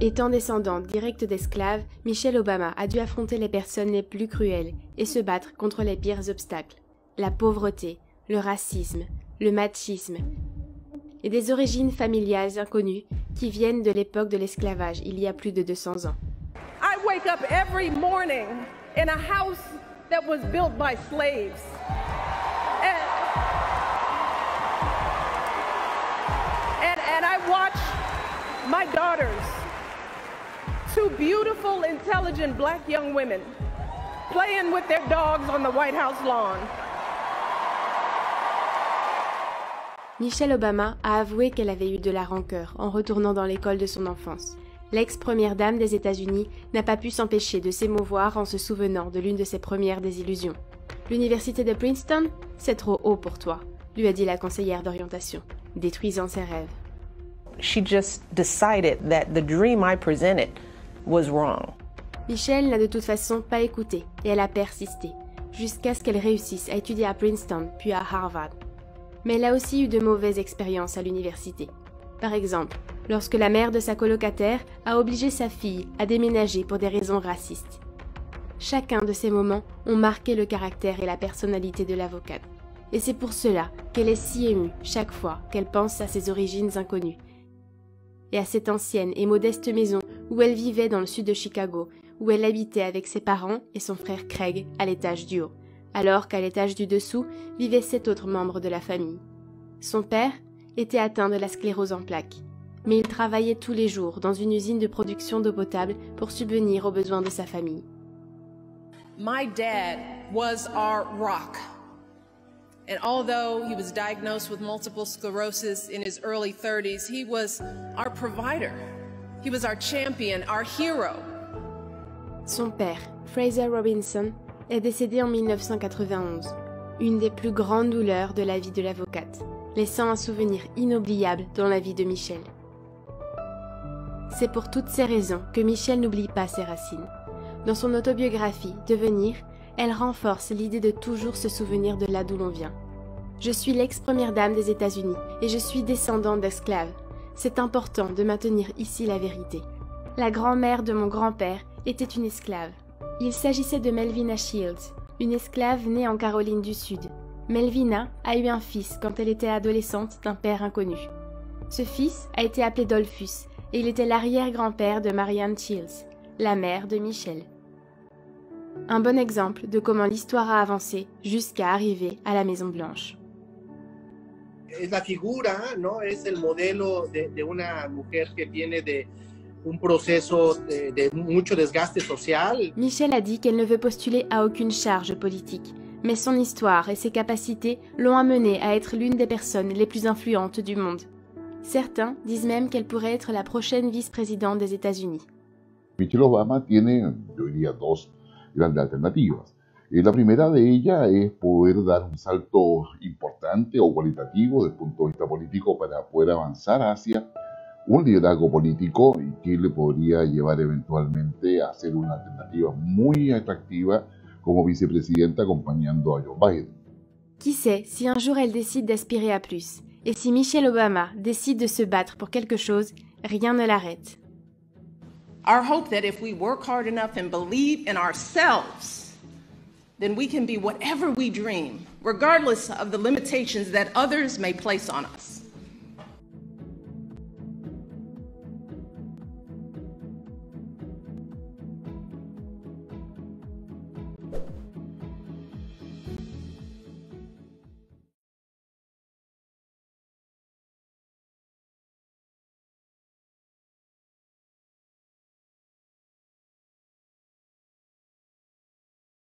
Étant descendante directe d'esclaves, Michelle Obama a dû affronter les personnes les plus cruelles et se battre contre les pires obstacles. La pauvreté, le racisme, le machisme et des origines familiales inconnues qui viennent de l'époque de l'esclavage il y a plus de 200 ans. I wake up every morning in a house that was built by slaves. And I watch my daughters, two beautiful, intelligent black young women, playing with their dogs on the White House lawn. Michelle Obama a avoué qu'elle avait eu de la rancœur en retournant dans l'école de son enfance. L'ex-première dame des États-Unis n'a pas pu s'empêcher de s'émouvoir en se souvenant de l'une de ses premières désillusions. L'université de Princeton, c'est trop haut pour toi, lui a dit la conseillère d'orientation, détruisant ses rêves. She just decided that the dream I presented was wrong. Michelle n'a de toute façon pas écouté et elle a persisté, jusqu'à ce qu'elle réussisse à étudier à Princeton puis à Harvard. Mais elle a aussi eu de mauvaises expériences à l'université. Par exemple, lorsque la mère de sa colocataire a obligé sa fille à déménager pour des raisons racistes. Chacun de ces moments ont marqué le caractère et la personnalité de l'avocate. Et c'est pour cela qu'elle est si émue chaque fois qu'elle pense à ses origines inconnues et à cette ancienne et modeste maison où elle vivait dans le sud de Chicago, où elle habitait avec ses parents et son frère Craig à l'étage du haut, alors qu'à l'étage du dessous vivaient 7 autres membres de la famille. Son père était atteint de la sclérose en plaques, mais il travaillait tous les jours dans une usine de production d'eau potable pour subvenir aux besoins de sa famille. My dad was our rock. And although he was diagnosed with multiple sclerosis in his early 30s, he was our provider. He was our champion, our hero. Son père, Fraser Robinson, est décédé en 1991, une des plus grandes douleurs de la vie de l'avocate, laissant un souvenir inoubliable dans la vie de Michelle. C'est pour toutes ces raisons que Michelle n'oublie pas ses racines. Dans son autobiographie « Devenir », elle renforce l'idée de toujours se souvenir de là d'où l'on vient. Je suis l'ex-première dame des États-Unis et je suis descendante d'esclaves. C'est important de maintenir ici la vérité. La grand-mère de mon grand-père était une esclave. Il s'agissait de Melvina Shields, une esclave née en Caroline du Sud. Melvina a eu un fils quand elle était adolescente d'un père inconnu. Ce fils a été appelé Dolphus et il était l'arrière-grand-père de Marianne Shields, la mère de Michelle. Un bon exemple de comment l'histoire a avancé jusqu'à arriver à la Maison Blanche. Es la figura, ¿no? Es el modelo de una mujer que viene de un proceso de mucho desgaste social. Michelle a dit qu'elle ne veut postuler à aucune charge politique, mais son histoire et ses capacités l'ont amenée à être l'une des personnes les plus influentes du monde. Certains disent même qu'elle pourrait être la prochaine vice-présidente des États-Unis. Michelle Obama tiene, yo diría, dos grandes alternativas. La primera de ellas es poder dar un salto importante o cualitativo desde el punto de vista político para poder avanzar hacia un liderazgo político que le podría llevar eventualmente a ser una alternativa muy atractiva como vicepresidenta acompañando a Joe Biden. Qui sait si un jour elle décide d'aspirer à plus, et si Michelle Obama décide de se battre pour quelque chose, rien ne l'arrête. Our hope that if we work hard enough and believe in ourselves, then we can be whatever we dream, regardless of the limitations that others may place on us.